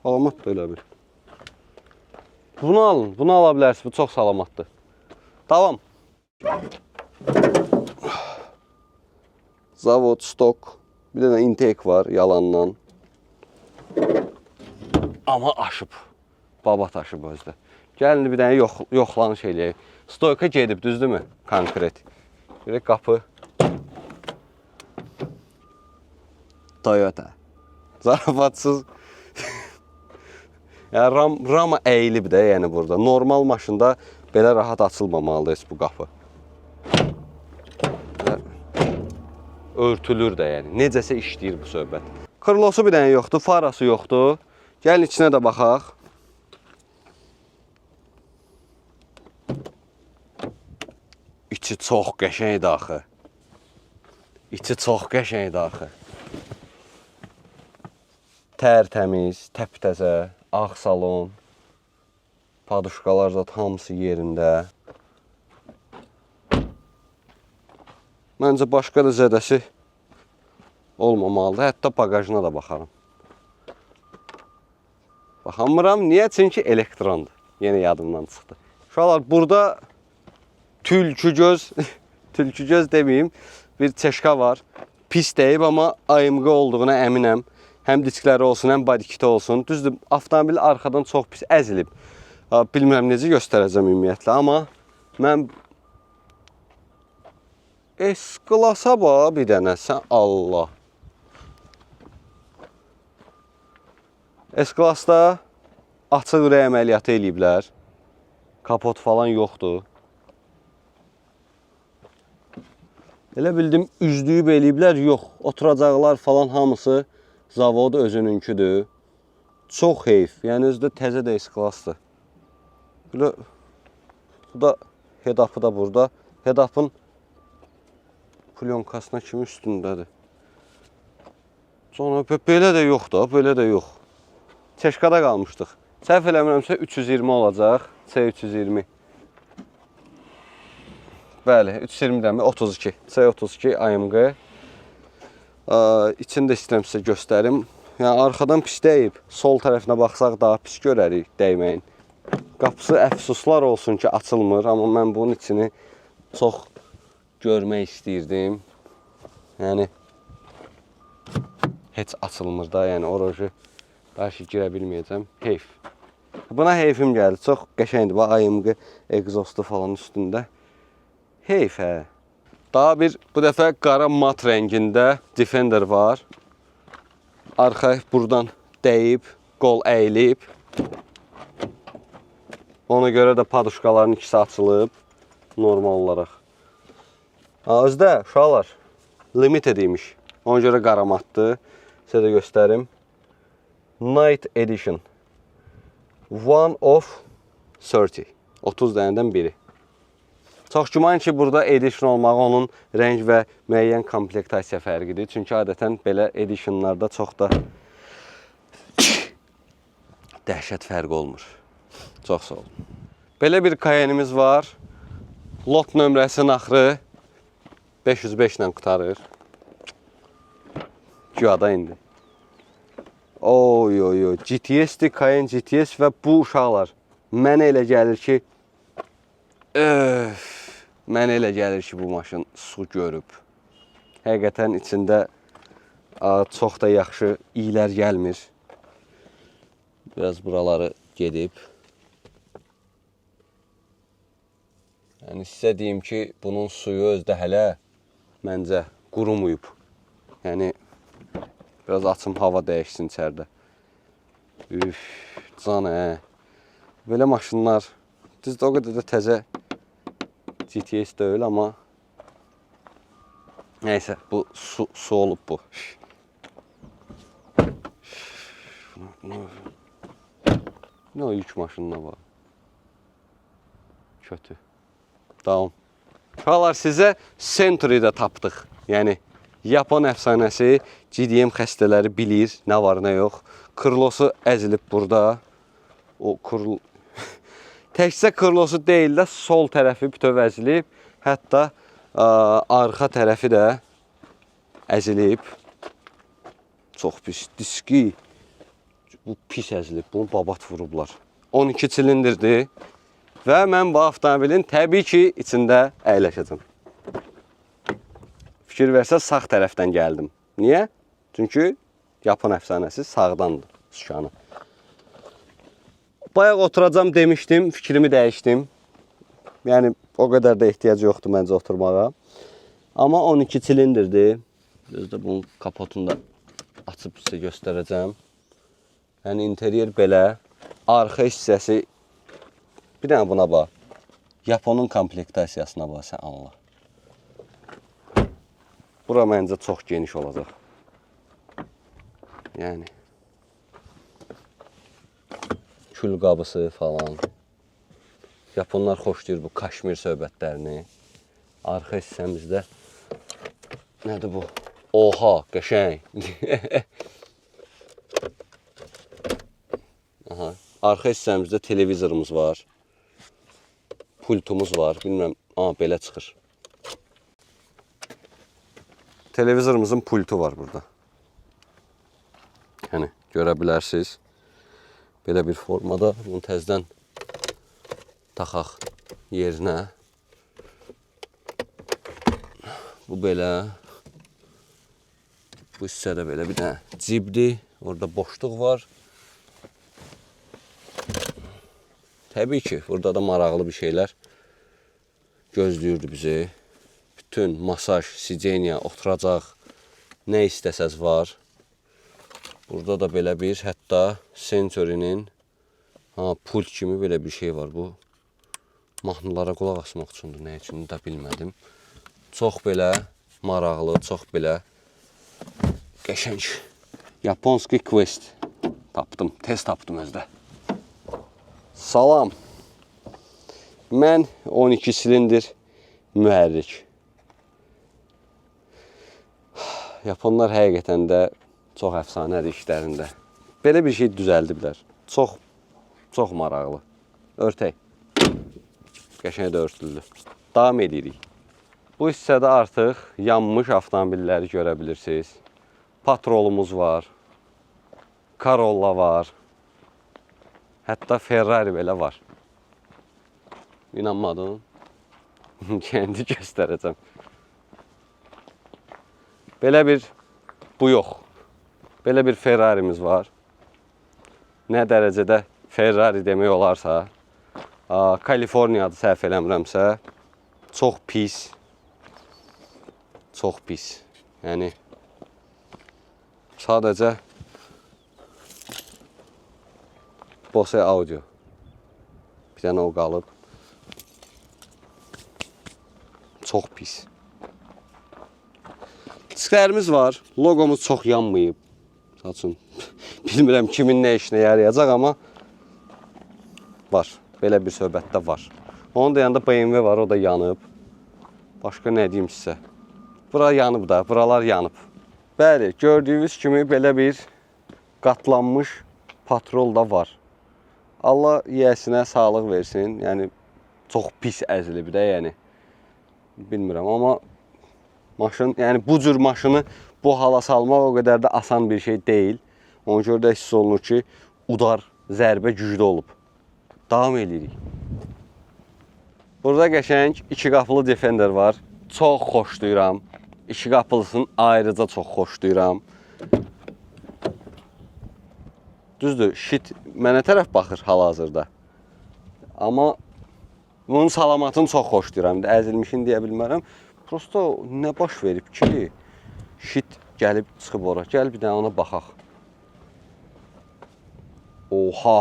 salamat da elə bil. Bunu alın, bunu ala bilərsiniz, bu çox salamatdır. Davam. Zavod, stok, bir dənə intake var yalandan. Amma aşıb, babat aşıb özdə. Gəlin bir dənə yoxlanış eləyək. Stoyka gedib, düzdürmü? Konkret. Görək qapı. Toyota. Zarafatsız. Yəni rama əyilib də, yəni burada. Normal maşında belə rahat açılmamalıdır bu qapı. Örtülür də, yəni. Necəsə işləyir bu söhbət. Krlosu bir dənə yoxdur, farası yoxdur. Gəlin içinə də baxaq. İçi çox qəşəngdir axı. İçi çox qəşəngdir axı. Tərtəmiz, təptəzə, ağ salon. Paduşkalar da hamısı yerində. Məncə başqa da zədəsi olmamalıdır. Hətta bagajına da baxarım. Baxamıram. Niyə? Çünki elektrondur. Yenə yadımdan çıxdı. Uşaqlar, burada tülkügöz, tülkügöz deməyim, bir çeşka var. Pis deyib, amma AMG olduğuna əminəm. Həm diskləri olsun, həm body kiti olsun. Düzdür, avtomobil arxadan çox pis əzilib. Bilmirəm necə göstərəcəm ümumiyyətlə, amma mən S-klasa bax bir dənə, sən Allah. S-klasda açıq ürək əməliyyatı eləyiblər. Kapot falan yoxdur. Elə bildim, üzdüyüb eləyiblər, yox. Oturacaqlar falan hamısı zavodu özününküdür. Çox heyf, yəni özü də təzə də S-klasdır. Bu da head-up'ı da burada. Head-up'ın plyonkasına kimi üstündədir. Sonra belə də yox da, belə də yox. Çeşkada qalmışdıq. Səhv eləmirəmsə 320 olacaq. C320. Bəli, 320-dən 32. C32 AMG. İçini də istəyirəm sizə göstərim. Yəni arxadan pis deyib. Sol tərəfinə baxsaq daha pis görərik dəyməyin. Qapısı əfsuslar olsun ki açılmır. Amma mən bunun içini çox görmək istəyirdim. Yəni heç açılmır da, yəni orucu belki girə bilməyəcəm. Heyf. Buna heyfim gəldi. Çox qəşəngdir. Bax AMG egzostu falan üstündə. Heyf hə. Daha bir bu dəfə qara mat rəngində Defender var. Arxa buradan dəyib, qol əyilib. Ona görə də paduşkaların ikisi açılıb normal olaraq. Özdə uşaqlar limited imiş. Ona görə qara matdır. Sizə də göstərim. Night Edition. One of 30. 30 dənədən biri. Çox güman ki, burada edition olmağı onun rəng və müəyyən komplektasiya fərqidir. Çünki adətən belə editionlarda çox da dəhşət fərqi olmur. Çox sağ olun. Belə bir Cayenne'imiz var. Lot nömrəsinin axırı 505 ilə qutarır. Güyada indi. Oy oy oy. GTS-dir, Cayenne GTS və bu uşaqlar. Mənə elə gəlir ki, mənə elə gəlir ki, bu maşın su görüb. Həqiqətən içində çox da yaxşı iylər gəlmir. Biraz buraları gedib. Yəni sizə deyim ki, bunun suyu özdə hələ məncə qurumayıb. Yəni biraz açım hava dəyişsin içəridə. Üf, can hə. Belə maşınlar düzdür, o qədər də təzə GTS deyil, amma nəysə, bu su olub bu. Nə o yük maşınına var? Kötü. Davam. Uşaqlar, sizə Century-də tapdıq. Yəni, Yapon əfsanəsi GDM xəstələri bilir, nə var, nə yox. Krlosu əzilib burada. O təkcə krlosu deyil də, sol tərəfi bütöv əzilib. Hətta arxa tərəfi də əzilib. Çox pis. Diski bu pis əzilib. Bunu babat vurublar. 12 silindirdir. Və mən bu avtomobilin təbii ki, içində əyləşəcəm. Fikir versə, sağ tərəfdən gəldim. Niyə? Çünki Yapon əfsanəsi sağdandır şükanı. Bayaq oturacam demişdim, fikrimi dəyişdim. Yəni, o qədər də ehtiyac yoxdur məncə oturmağa. Amma 12 silindirdir. Gözdə bunun kapotunu da açıb sizə göstərəcəm. Yəni, interyer belə. Arxa hissəsi, bir dənə buna bax. Yaponun komplektasiyasına bax, sən Allah. Bura məncə çox geniş olacaq. Yəni, kül qabısı falan. Yaponlar xoşlayır bu kaşmir söhbətlərini. Arxa hissəmizdə nədir bu? Oha, qəşəng. Aha, arxa hissəmizdə televizorumuz var. Pultumuz var. Bilmirəm, belə çıxır. Televizorumuzun pultu var burada. Yəni, görə bilərsiniz. Belə bir formada bunu təzdən taxaq yerinə. Bu belə. Bu hissədə belə bir dənə cibdir. Orada boşluq var. Təbii ki, burada da maraqlı bir şeylər gözləyirdi bizi. Bütün masaj, sideniya, oturacaq, nə istəsəz var. Burada da belə bir, hətta Century-nin pult kimi belə bir şey var. Bu mahnılara qulaq asmaq üçündür, nə üçündür də bilmədim. Çox belə maraqlı, çox belə qəşəng. Yaponski Quest tapdım, tez tapdım özdə. Salam. Mən 12 silindir mühərrik. Yaponlar həqiqətən də çox əfsanədir işlərində. Belə bir şey düzəldiblər. Çox maraqlı. Örtək. Qəşəng də örtüldü. Davam edirik. Bu hissədə artıq yanmış avtomobilləri görə bilirsiniz. Patrolumuz var. Corolla var. Hətta Ferrari belə var. İnanmadın? Kendi göstərəcəm. Belə bir, bu yox. Belə bir Ferrari'miz var. Nə dərəcədə Ferrari demək olarsa, Kaliforniyadır səhv eləmirəmsə, çox pis. Çox pis. Yəni, sadəcə Bose Audio. Bir dənə o qalıb. Çox pis. Disklərimiz var. Logomuz çox yanmayıb. Saçın. Bilmirəm kimin nə işinə yarayacaq, amma var. Belə bir söhbətdə var. Onun da yanında BMW var, o da yanıb. Başqa nə deyim sizə? Bura yanıb da, buralar yanıb. Bəli, gördüyünüz kimi belə bir qatlanmış patrol da var. Allah yiyəsinə sağlıq versin. Yəni, çox pis əzilib də, yəni. Bilmirəm, amma maşın, yəni bu cür maşını bu hala salmaq o qədər də asan bir şey deyil. Ona görə də hiss olunur ki, udar, zərbə güclü olub. Davam edirik. Burada qəşəng 2 qapılı Defender var. Çox xoşlayıram. 2 qapılısını ayrıca çox xoşlayıram. Düzdür, shit mənə tərəf baxır hal-hazırda. Amma bunun salamatını çox xoşlayıram. Əzilmişini deyə bilmərəm. Prosta nə baş verib ki, shit gəlib çıxıb ora. Gəl bir dənə ona baxaq. Oha!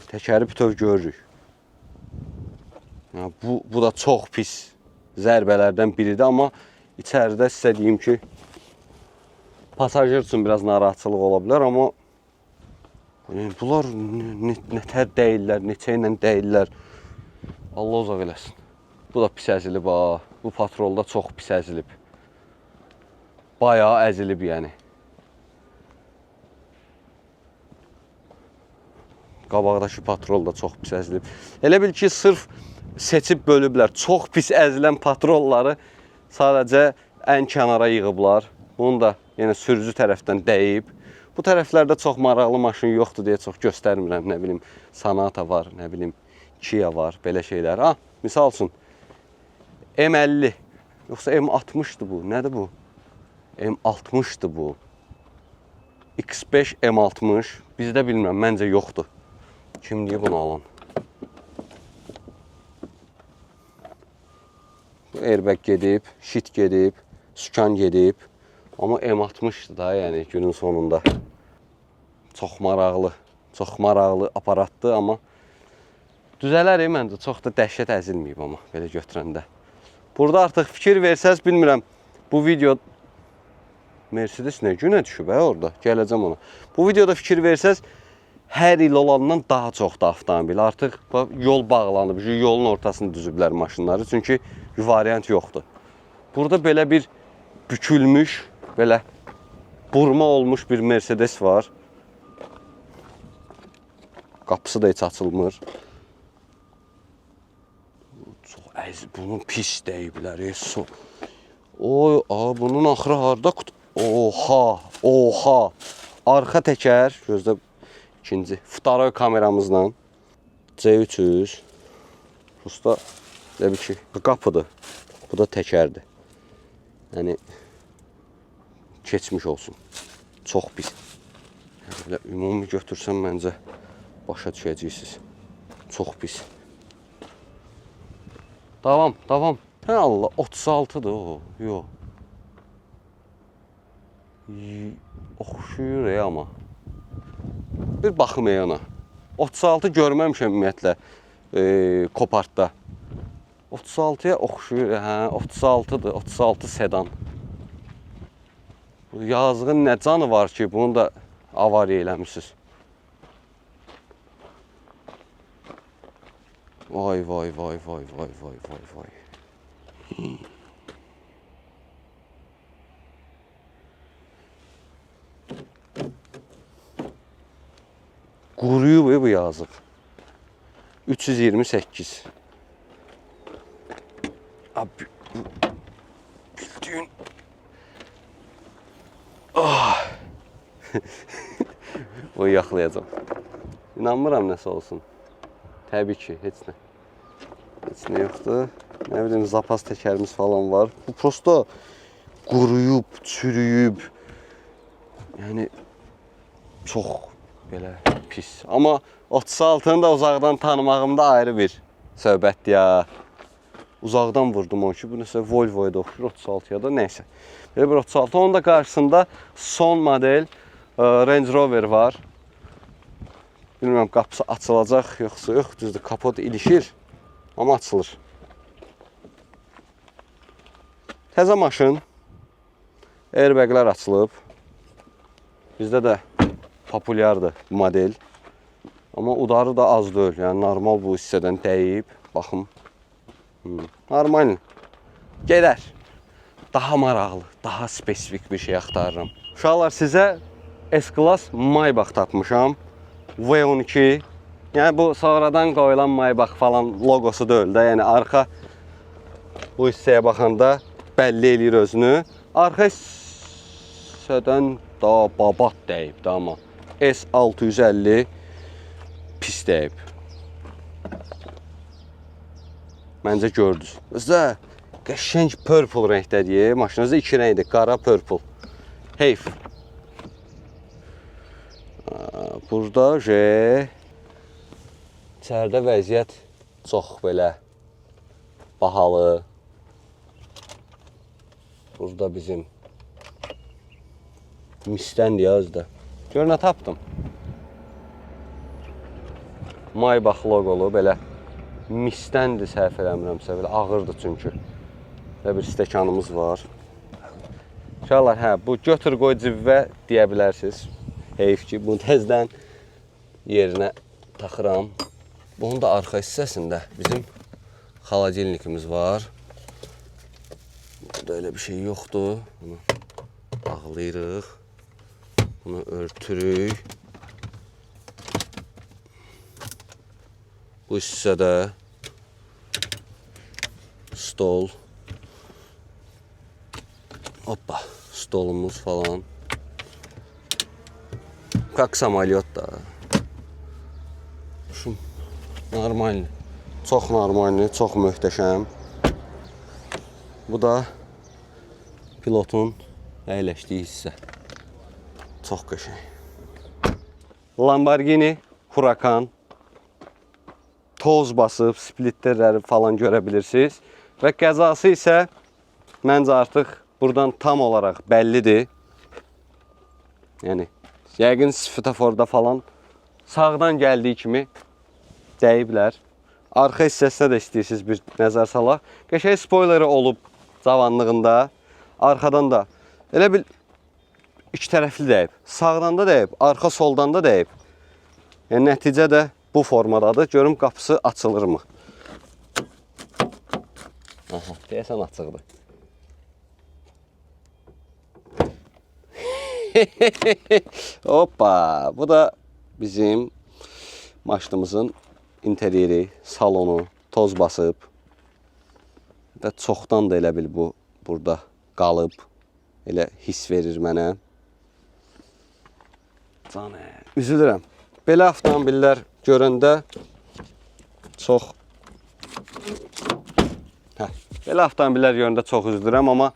Təkəri bütöv görürük. Bu da çox pis zərbələrdən biridir, amma içəridə sizə deyim ki, pasajir üçün biraz narahatçılıq ola bilər, amma bunlar nətər deyirlər, neçə ilə deyirlər. Allah uzaq eləsin. Bu da pis əzilib ha. Bu patrolda çox pis əzilib. Bayağı əzilib yəni. Qabaqdakı patrol da çox pis əzilib. Elə bil ki, sırf seçib bölüblər. Çox pis əzilən patrolları sadəcə ən kənara yığıblar. Bunu da yenə sürücü tərəfdən dəyib. Bu tərəflərdə çox maraqlı maşın yoxdur deyə çox göstərmirəm. Nə bilim, Sonata var, nə bilim, Kia var, belə şeylər. Ha, misal üçün, M50, yoxsa M60'dır bu. Nədir bu? M60'dır bu. X5 M60. Bizdə bilmirəm, məncə yoxdur. Kim deyir bunu alan? Bu airbag gedib, shit gedib, sükan gedib. Amma M60'dır da, yəni günün sonunda. Çox maraqlı aparatdır, amma düzələr məncə, çox da dəhşət əzilməyib amma belə götürəndə. Burada artıq fikir versəz, bilmirəm, bu video Mercedes nə günə düşüb orada, gələcəm ona. Bu videoda fikir versəz, hər il olandan daha çoxdur avtomobil. Artıq yol bağlanıb, yolun ortasını düzüblər maşınları, çünki variant yoxdur. Burada belə bir bükülmüş, belə burma olmuş bir Mercedes var. Qapısı da heç açılmır. Çox əziz, bunun pis deyiblər. Oy, bunun axırı harda? Oha. Arxa təkər, gözlə ikinci, vtoroy kameramızla. C300. Usta, elə bir ki, qapıdır. Bu da təkərdir. Yəni, keçmiş olsun. Çox pis. Belə ümumi götürsəm, məncə başa düşəcəksiniz. Çox pis. Davam. Hə Allah, 36'dır o. Yox. Oxşuyur amma. Bir baxım ona. 36 görməmişəm ümumiyyətlə Copartda. 36'ya oxşuyur. Hə, 36'dır. 36 sedan. Yazığın nə canı var ki, bunu da avariya eləmişsiniz. Vay. Quruyub bu yazıq. 328. Abi, bildiğin... Bunu yaxlayacağım. İnanmıram nəsə olsun. Təbii ki, heç nə yoxdur. Nə bilim, zapas təkərimiz falan var. Bu prosto quruyub, çürüyüb. Yəni, çox belə pis. Amma 36'nı da uzaqdan tanımağımda ayrı bir söhbətdir ya. Uzaqdan vurdum o ki, bu nəsə Volvo'ya da oxşur, 36'ya da, neysə. Belə bir 36. Onun da qarşısında son model Range Rover var. Bilmirəm, qapısı açılacaq, yoxsa yox. Düzdür, kapot ilişir, amma açılır. Təzə maşın. Airbaglər açılıb. Bizdə də populyardır bu model. Amma udarı da az deyil. Yəni, normal bu hissədən dəyib. Baxım. Normal. Gedər. Daha maraqlı, daha spesifik bir şey axtarıram. Uşaqlar, sizə S-Class Maybach tapmışam. V12. Yəni, bu sonradan qoyulan Maybach falan logosu deyil də. Yəni, arxa bu hissəyə baxanda bəlli eləyir özünü. Arxa hissədən daha babat dəyib də, amma S650 pis dəyib. Məncə gördünüz. Özdə qəşəng purple rəngdədir. Maşınızda 2 rəngdir, qara purple. Heyf. Burada içəridə vəziyyət çox belə bahalı. Burada bizim Mistəndir ya özdə. Gör nə tapdım. Maybach logolu belə Mistəndir, səhv eləmirəmsə, belə ağırdır çünki. Belə bir stəkanımız var. Uşaqlar, hə, bu götür qoy cibvə deyə bilərsiniz. Heyf ki, bunu təzdən yerinə taxıram. Bunun da arxa hissəsində bizim Xaladelnikimiz var. Burada öyle bir şey yoxdur. Bunu bağlayırıq. Bunu örtürük. Bu hissədə stol. Hoppa, stolumuz falan. Kak samolyot da. Şu normalni. Çox normalni, çox möhtəşəm. Bu da pilotun əyləşdiyi hissə. Çox qəşəng. Lamborghini Huracan. Toz basıb, splitterləri falan görə bilirsiniz. Və qəzası isə məncə artıq buradan tam olaraq bəllidir. Yəni, yəqin svetoforda falan sağdan gəldiyi kimi dəyiblər. Arxa hissəsinə də istəyirsiniz bir nəzər salaq. Qəşəng spoileri olub cavanlığında. Arxadan da elə bil iki tərəfli dəyib. Sağdan da dəyib, arxa soldan da dəyib. Yəni, nəticə də bu formadadır. Görüm qapısı açılırmı? Aha, deyəsən açıqdır. Hoppa, bu da bizim maşınımızın interyeri, salonu, toz basıb. Və çoxdan da elə bil bu burada qalıb. Elə hiss verir mənə. Canə, üzülürəm. Belə avtomobillər görəndə çox... Belə avtomobillər görəndə çox üzülürəm, amma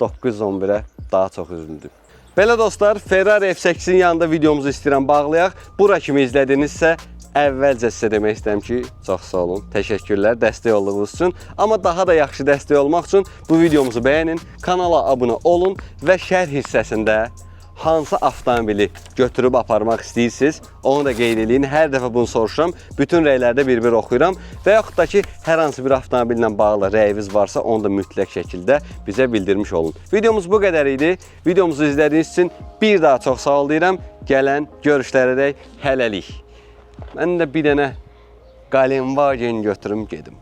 911-ə daha çox üzüldüm. Belə dostlar, Ferrari F8-in yanında videomuzu istəyirəm bağlayaq. Bura kimi izlədinizsə, əvvəlcə sizə demək istəyirəm ki, çox sağ olun, təşəkkürlər dəstək olduğunuz üçün. Amma daha da yaxşı dəstək olmaq üçün bu videomuzu bəyənin, kanala abunə olun və şərh hissəsində hansı avtomobili götürüb aparmaq istəyirsiniz, onu da qeyd eləyin. Hər dəfə bunu soruşuram, bütün rəylərdə bir-bir oxuyuram və yaxud da ki, hər hansı bir avtomobillə bağlı rəyiniz varsa, onu da mütləq şəkildə bizə bildirmiş olun. Videomuz bu qədər idi. Videomuzu izlədiyiniz üçün bir daha çox sağ ol deyirəm. Gələn görüşlərə dək hələlik. Mən də bir dənə Galenwagen götürüm gedim.